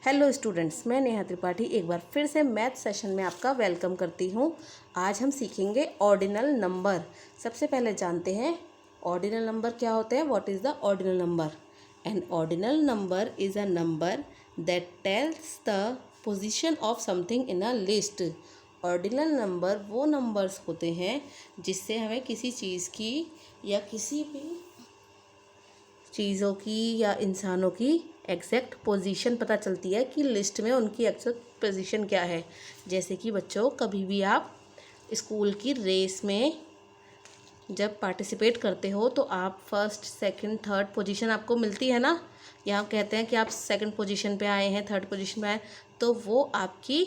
Hello students, मैं नेहा त्रिपाठी एक बार फिर से मैथ सेशन में आपका वेलकम करती हूँ। आज हम सीखेंगे ऑर्डिनल नंबर। सबसे पहले जानते हैं ऑर्डिनल नंबर क्या होते हैं। What is the ordinal number? N ordinal number is a number that tells the position of something in a list. Ordinal number वो नंबर्स होते हैं जिससे हमें किसी चीज़ की या किसी भी चीज़ों की या इंसानों की एग्जैक्ट पोजीशन पता चलती है कि लिस्ट में उनकी एग्जैक्ट पोजीशन क्या है। जैसे कि बच्चों, कभी भी आप स्कूल की रेस में जब पार्टिसिपेट करते हो तो आप फर्स्ट सेकंड थर्ड पोजीशन आपको मिलती है ना। यहाँ कहते हैं कि आप सेकंड पोजीशन पे आए हैं, थर्ड पोजीशन पे आए, तो वो आपकी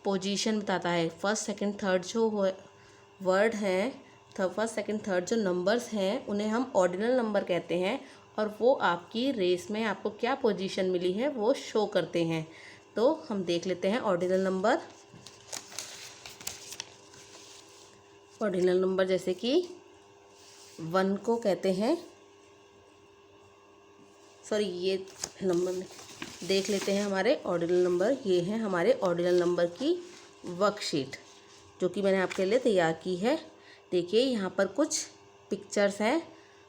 पोजीशन बताता है। फर्स्ट सेकंड थर्ड जो वर्ड हैं, फर्स्ट सेकंड थर्ड जो नंबर्स हैं उन्हें हम ऑर्डिनल नंबर कहते हैं और वो आपकी रेस में आपको क्या पोजीशन मिली है वो शो करते हैं। तो हम देख लेते हैं ऑर्डिनल नंबर। ऑर्डिनल नंबर जैसे कि 1 को कहते हैं, सॉरी ये नंबर में देख लेते हैं हमारे ऑर्डिनल नंबर। ये है हमारे ऑर्डिनल नंबर की वर्कशीट जो कि मैंने आपके लिए तैयार की है। देखिए यहाँ पर कुछ पिक्चर्स हैं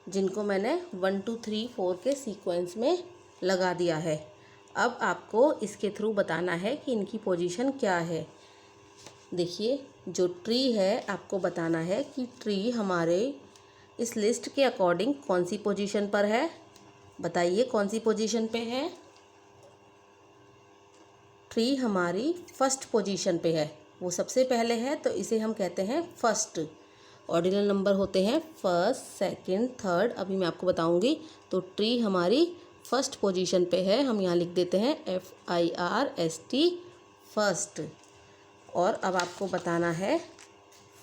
जिनको मैंने 1 2 3 4 के सीक्वेंस में लगा दिया है। अब आपको इसके थ्रू बताना है कि इनकी पोजीशन क्या है। देखिए जो ट्री है, आपको बताना है कि ट्री हमारे इस लिस्ट के अकॉर्डिंग कौन सी पोजीशन पर है। बताइए कौन सी पोजीशन पे है। ट्री हमारी फर्स्ट पोजीशन पे है, वो सबसे पहले है, तो इसे हम कहते हैं फर्स्ट। ऑर्डिनल नंबर होते हैं फर्स्ट सेकंड थर्ड, अभी मैं आपको बताऊंगी। तो ट्री हमारी फर्स्ट पोजीशन पे है, हम यहाँ लिख देते हैं FIRST फर्स्ट। और अब आपको बताना है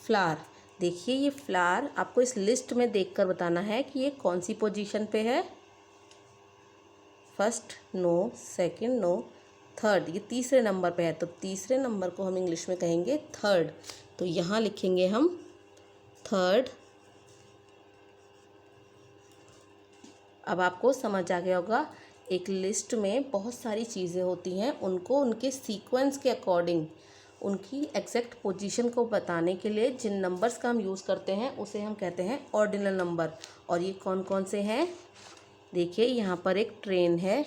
फ्लावर। देखिए ये फ्लावर आपको इस लिस्ट में देखकर बताना है कि ये कौन सी पोजीशन पे है। First no, second no, third ये तीसरे नंबर पे है, तो तीसरे नंबर को हम इंग्लिश में कहेंगे थर्ड। तो यहाँ लिखेंगे हम थर्ड। अब आपको समझ आ गया होगा, एक लिस्ट में बहुत सारी चीज़ें होती हैं, उनको उनके सीक्वेंस के अकॉर्डिंग उनकी एग्जैक्ट पोजीशन को बताने के लिए जिन नंबर्स का हम यूज़ करते हैं उसे हम कहते हैं ऑर्डिनल नंबर। और ये कौन कौन से हैं? देखिए यहाँ पर एक ट्रेन है।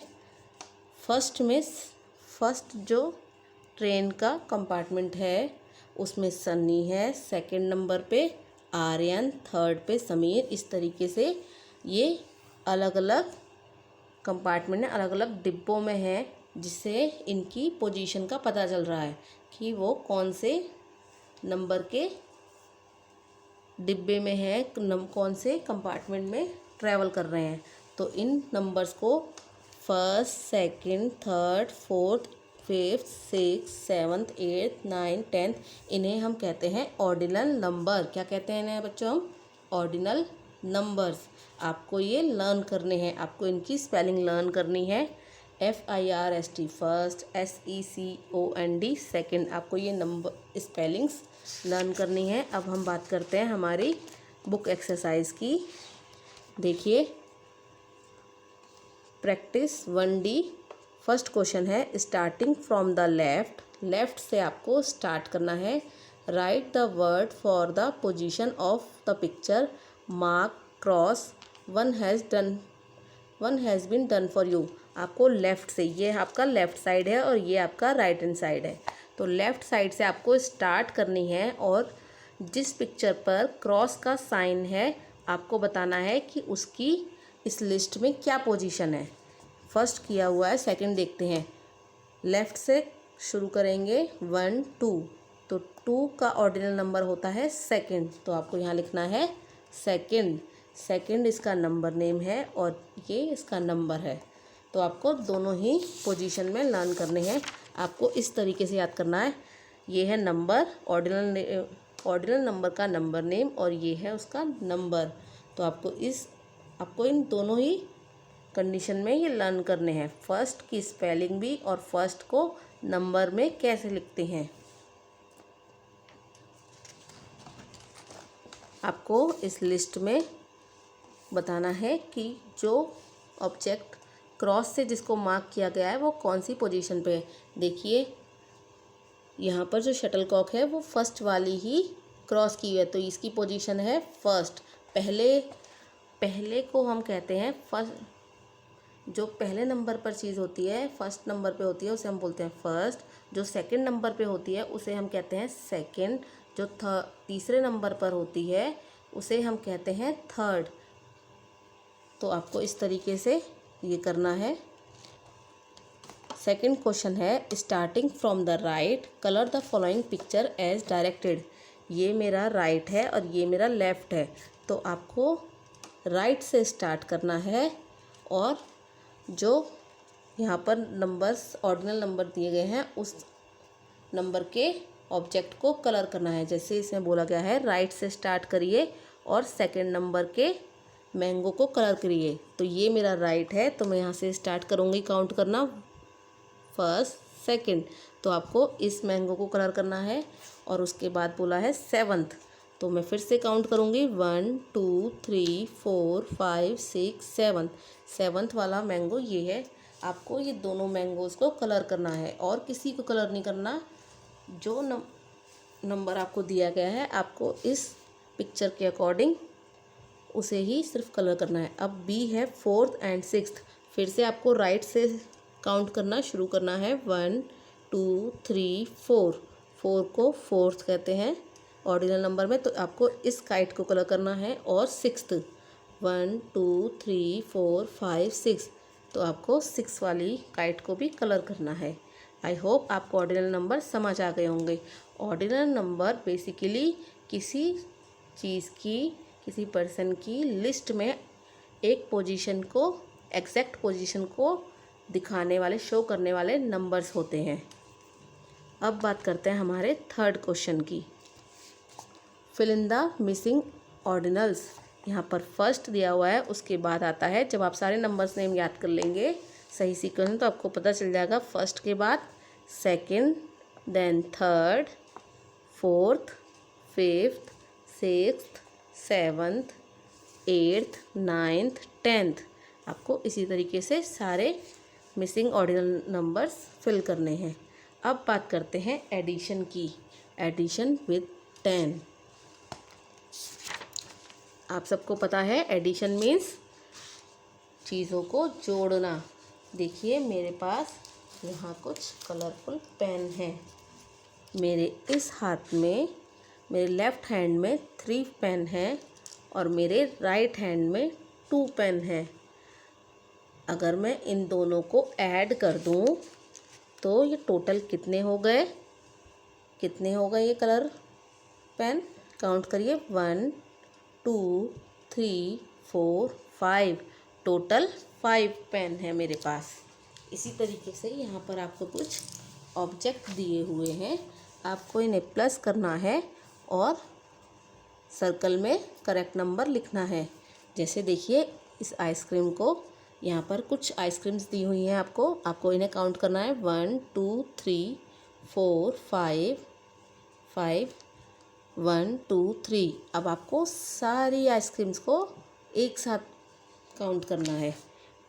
फर्स्ट जो ट्रेन का कंपार्टमेंट है उसमें सन्नी है, सेकंड नंबर पे आर्यन, थर्ड पे समीर। इस तरीके से ये अलग अलग कंपार्टमेंट में अलग अलग डिब्बों में है, जिससे इनकी पोजीशन का पता चल रहा है कि वो कौन से नंबर के डिब्बे में है, कौन से कंपार्टमेंट में ट्रैवल कर रहे हैं। तो इन नंबर्स को first second third fourth fifth six seventh eighth ninth tenth, इन्हें हम कहते हैं ऑर्डिनल नंबर। क्या कहते हैं इन्हें बच्चों? हम ऑर्डिनल नंबर्स। आपको ये लर्न करने हैं, आपको इनकी स्पेलिंग लर्न करनी है। FIRST फर्स्ट, SECOND सेकंड, आपको ये नंबर स्पेलिंग्स लर्न करनी है। अब हम बात करते हैं हमारी बुक एक्सरसाइज की। देखिए प्रैक्टिस 1D फर्स्ट क्वेश्चन है, स्टार्टिंग फ्रॉम द लेफ्ट से आपको स्टार्ट करना है। Write the word for the position of the picture, mark cross, one has been done for you. आपको लेफ़्ट से, ये आपका लेफ़्ट साइड है और ये आपका राइट हैंड साइड है, तो लेफ़्ट साइड से आपको स्टार्ट करनी है और जिस पिक्चर पर क्रॉस का साइन है आपको बताना है कि उसकी इस लिस्ट में क्या पोजीशन है। फर्स्ट किया हुआ है, सेकंड देखते हैं। लेफ़्ट से शुरू करेंगे 1 2, तो 2 का ऑर्डिनल नंबर होता है सेकंड, तो आपको यहाँ लिखना है सेकंड इसका नंबर नेम है और ये इसका नंबर है। तो आपको दोनों ही पोजीशन में लर्न करने हैं। आपको इस तरीके से याद करना है, ये है नंबर, ऑर्डिनल नंबर का नंबर नेम और ये है उसका नंबर। तो आपको इन दोनों ही कंडीशन में ये लर्न करने हैं, फर्स्ट की स्पेलिंग भी और फर्स्ट को नंबर में कैसे लिखते हैं। आपको इस लिस्ट में बताना है कि जो ऑब्जेक्ट क्रॉस से जिसको मार्क किया गया है वो कौन सी पोजीशन पे है। देखिए यहाँ पर जो शटलकॉक है वो फर्स्ट वाली ही क्रॉस की हुई है, तो इसकी पोजीशन है फर्स्ट। पहले को हम कहते हैं फर्स्ट। जो पहले नंबर पर चीज़ होती है, फर्स्ट नंबर पे होती है, उसे हम बोलते हैं फर्स्ट। जो सेकंड नंबर पे होती है उसे हम कहते हैं सेकंड। जो तीसरे नंबर पर होती है उसे हम कहते हैं थर्ड। तो आपको इस तरीके से ये करना है। सेकंड क्वेश्चन है starting from the right colour the following picture as directed. ये मेरा राइट है और ये मेरा लेफ़्ट है, तो आपको राइट से स्टार्ट करना है और जो यहाँ पर नंबर्स ऑर्डिनल नंबर दिए गए हैं उस नंबर के ऑब्जेक्ट को कलर करना है। जैसे इसमें बोला गया है राइट से स्टार्ट करिए और सेकंड नंबर के मैंगो को कलर करिए। तो ये मेरा राइट है, तो मैं यहाँ से स्टार्ट करूँगी काउंट करना, फर्स्ट सेकंड। तो आपको इस मैंगो को कलर करना है और उसके बाद बोला है सेवन्थ, तो मैं फिर से काउंट करूँगी 1 2 3 4 5 6 7। सेवन्थ वाला मैंगो ये है। आपको ये दोनों मैंगोज़ को कलर करना है और किसी को कलर नहीं करना। जो नंबर आपको दिया गया है आपको इस पिक्चर के अकॉर्डिंग उसे ही सिर्फ कलर करना है। अब बी है फोर्थ एंड सिक्स्थ। फिर से आपको राइट से काउंट करना शुरू करना है 1 2 3 4। 4 को फोर्थ कहते हैं ऑर्डिनल नंबर में, तो आपको इस काइट को कलर करना है। और सिक्स्थ 1 2 3 4 5 6, तो आपको 6 वाली काइट को भी कलर करना है। आई होप आपको ऑर्डिनल नंबर समझ आ गए होंगे। ऑर्डिनल नंबर बेसिकली किसी चीज़ की, किसी पर्सन की लिस्ट में एक पोजीशन को, एग्जैक्ट पोजीशन को दिखाने वाले, शो करने वाले नंबर्स होते हैं। अब बात करते हैं हमारे थर्ड क्वेश्चन की। Fill in the missing ordinals. यहाँ पर फर्स्ट दिया हुआ है, उसके बाद आता है, जब आप सारे नंबर्स नेम याद कर लेंगे सही सीक्वेंस में तो आपको पता चल जाएगा। फर्स्ट के बाद second, then third, fourth, fifth, sixth, seventh, eighth, ninth, tenth. आपको इसी तरीके से सारे मिसिंग ऑर्डिनल नंबर्स फिल करने हैं। अब बात करते हैं एडिशन की। Addition with 10। आप सबको पता है एडिशन मीन्स चीज़ों को जोड़ना। देखिए मेरे पास यहाँ कुछ कलरफुल पेन है। मेरे इस हाथ में, मेरे लेफ़्ट हैंड में 3 पेन है और मेरे राइट हैंड में 2 पेन है। अगर मैं इन दोनों को ऐड कर दूँ तो ये टोटल कितने हो गए, कितने हो गए ये कलर पेन? काउंट करिए 1 2 3 4 5। टोटल 5 पेन है मेरे पास। इसी तरीके से यहाँ पर आपको कुछ ऑब्जेक्ट दिए हुए हैं, आपको इन्हें प्लस करना है और सर्कल में करेक्ट नंबर लिखना है। जैसे देखिए इस आइसक्रीम को, यहाँ पर कुछ आइसक्रीम्स दी हुई हैं आपको इन्हें काउंट करना है 1 2 3 4 5 5 1 2 3। अब आपको सारी आइसक्रीम्स को एक साथ काउंट करना है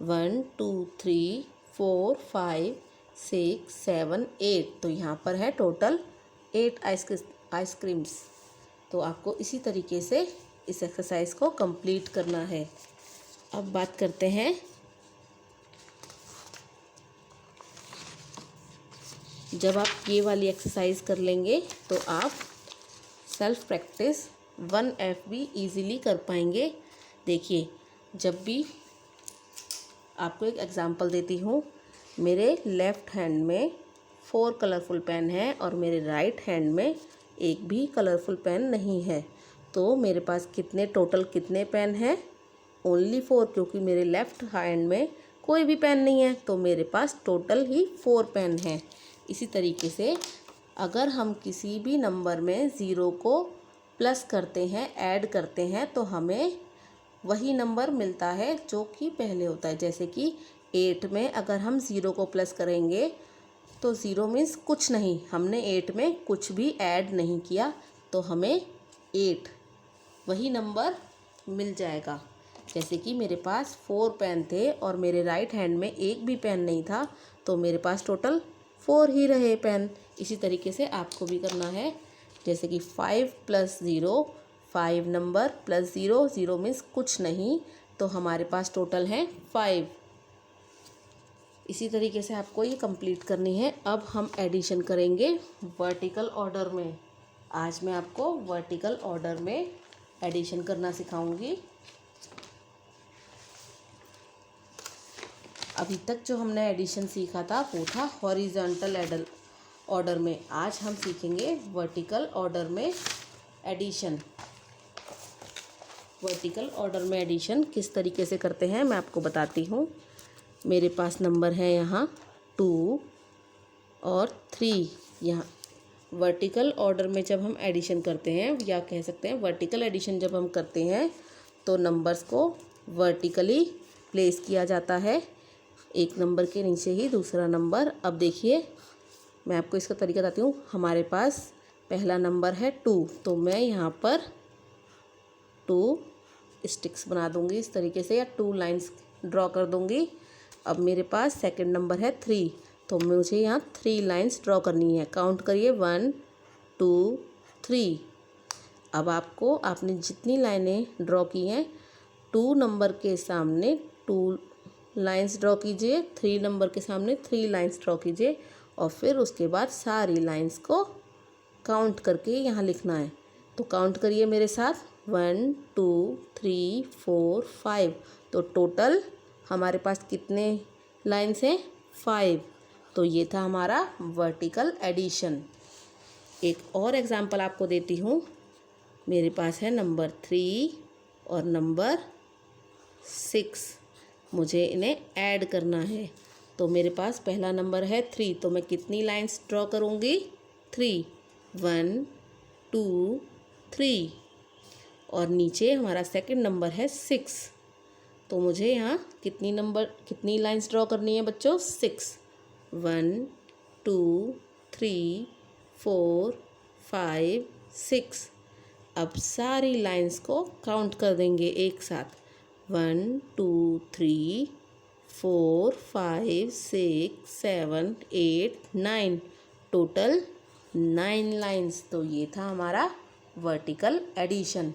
1 2 3 4 5 6 7 8। तो यहाँ पर है टोटल 8 आइसक्रीम्स। तो आपको इसी तरीके से इस एक्सरसाइज को कंप्लीट करना है। अब बात करते हैं जब आप ये वाली एक्सरसाइज कर लेंगे तो आप सेल्फ प्रैक्टिस 1F भी ईज़िली कर पाएंगे। देखिए जब भी आपको एक एग्ज़ाम्पल देती हूँ, मेरे लेफ़्ट हैंड में 4 कलरफुल पेन है और मेरे राइट हैंड में एक भी कलरफुल पेन नहीं है, तो मेरे पास टोटल कितने पेन हैं? ओनली 4, क्योंकि मेरे लेफ़्ट हैंड में कोई भी पेन नहीं है, तो मेरे पास टोटल ही 4 पेन हैं। इसी तरीके से अगर हम किसी भी नंबर में 0 को प्लस करते हैं, ऐड करते हैं, तो हमें वही नंबर मिलता है जो कि पहले होता है। जैसे कि 8 में अगर हम 0 को प्लस करेंगे तो 0 मीन्स कुछ नहीं, हमने 8 में कुछ भी ऐड नहीं किया, तो हमें 8 वही नंबर मिल जाएगा। जैसे कि मेरे पास 4 पेन थे और मेरे राइट हैंड में एक भी पेन नहीं था, तो मेरे पास टोटल 4 ही रहे पेन। इसी तरीके से आपको भी करना है। जैसे कि 5 + 0, 5 नंबर प्लस 0, 0 मीन्स कुछ नहीं, तो हमारे पास टोटल है 5। इसी तरीके से आपको ये कंप्लीट करनी है। अब हम एडिशन करेंगे वर्टिकल ऑर्डर में। आज मैं आपको वर्टिकल ऑर्डर में एडिशन करना सिखाऊंगी। अभी तक जो हमने एडिशन सीखा था वो था हॉरिजॉन्टल ऑर्डर में। आज हम सीखेंगे वर्टिकल ऑर्डर में एडिशन। वर्टिकल ऑर्डर में एडिशन किस तरीके से करते हैं मैं आपको बताती हूँ। मेरे पास नंबर है यहाँ 2 और 3। यहाँ वर्टिकल ऑर्डर में जब हम एडिशन करते हैं, या कह सकते हैं वर्टिकल एडिशन जब हम करते हैं, तो नंबर्स को वर्टिकली प्लेस किया जाता है, एक नंबर के नीचे ही दूसरा नंबर। अब देखिए मैं आपको इसका तरीका बताती हूँ। हमारे पास पहला नंबर है 2, तो मैं यहाँ पर 2 स्टिक्स बना दूँगी इस तरीके से, या 2 लाइंस ड्रॉ कर दूँगी। अब मेरे पास सेकंड नंबर है 3, तो मुझे यहाँ 3 लाइंस ड्रॉ करनी है। काउंट करिए 1 2 3। अब आपने जितनी लाइनें ड्रॉ की हैं, 2 नंबर के सामने 2 लाइंस ड्रॉ कीजिए, 3 नंबर के सामने 3 लाइंस ड्रॉ कीजिए, और फिर उसके बाद सारी लाइंस को काउंट करके यहाँ लिखना है। तो काउंट करिए मेरे साथ 1 2 3 4 5। तो टोटल हमारे पास कितने लाइंस हैं? 5। तो ये था हमारा वर्टिकल एडिशन। एक और एग्जांपल आपको देती हूँ। मेरे पास है नंबर 3 और नंबर 6। मुझे इन्हें ऐड करना है। तो मेरे पास पहला नंबर है 3, तो मैं कितनी लाइंस ड्रॉ करूँगी? 3 1 2 3। और नीचे हमारा सेकंड नंबर है 6, तो मुझे यहाँ कितनी लाइंस ड्रॉ करनी है बच्चों? 6 1 2 3 4 5 6। अब सारी लाइंस को काउंट कर देंगे एक साथ। 1 2 3 4 5 6 7 8 9। Total 9 lines. तो ये था हमारा वर्टिकल एडिशन।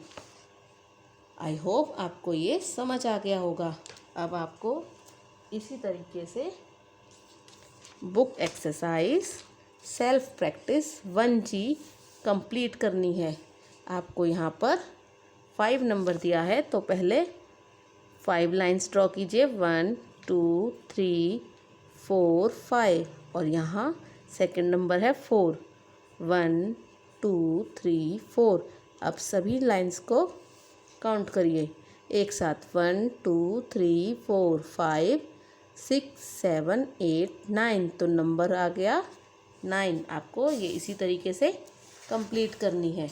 आई होप आपको ये समझ आ गया होगा। अब आपको इसी तरीके से book exercise self practice 1G complete करनी है। आपको यहाँ पर 5 नंबर दिया है, तो पहले 5 लाइंस ड्रॉ कीजिए, 1 2 3 4 5। और यहाँ सेकंड नंबर है 4, 1 2 3 4। अब सभी लाइंस को काउंट करिए एक साथ, 1 2 3 4 5 6 7 8 9। तो नंबर आ गया 9। आपको ये इसी तरीके से कंप्लीट करनी है।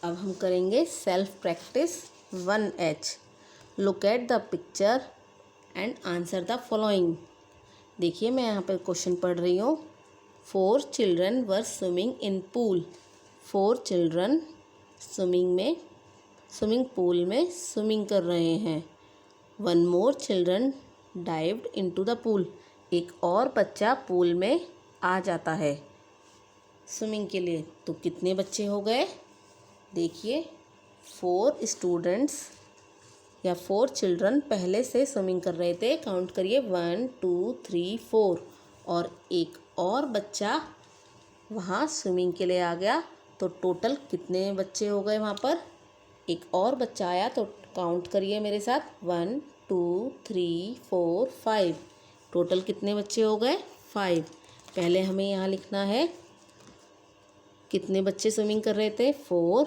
अब हम करेंगे self practice 1H। Look at the picture and answer the following. देखिए मैं यहाँ पर क्वेश्चन पढ़ रही हूँ। 4 children were swimming in pool. 4 children swimming pool में स्विमिंग कर रहे हैं। 1 more children dived into the pool. एक और बच्चा पूल में आ जाता है स्विमिंग के लिए। तो कितने बच्चे हो गए? देखिए 4 स्टूडेंट्स या 4 चिल्ड्रन पहले से स्विमिंग कर रहे थे। काउंट करिए 1 2 3 4। और एक और बच्चा वहाँ स्विमिंग के लिए आ गया। तो टोटल कितने बच्चे हो गए वहाँ पर? एक और बच्चा आया, तो काउंट करिए मेरे साथ 1 2 3 4 5। टोटल कितने बच्चे हो गए? 5। पहले हमें यहाँ लिखना है कितने बच्चे स्विमिंग कर रहे थे? 4।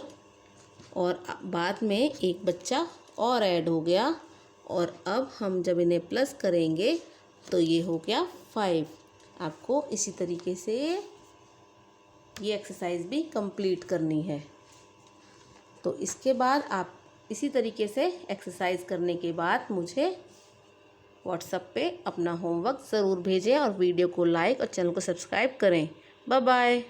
और बाद में एक बच्चा और ऐड हो गया, और अब हम जब इन्हें प्लस करेंगे तो ये हो गया 5। आपको इसी तरीके से ये एक्सरसाइज भी कंप्लीट करनी है। तो इसके बाद आप इसी तरीके से एक्सरसाइज करने के बाद मुझे व्हाट्सएप पे अपना होमवर्क ज़रूर भेजें और वीडियो को लाइक और चैनल को सब्सक्राइब करें। Bye bye.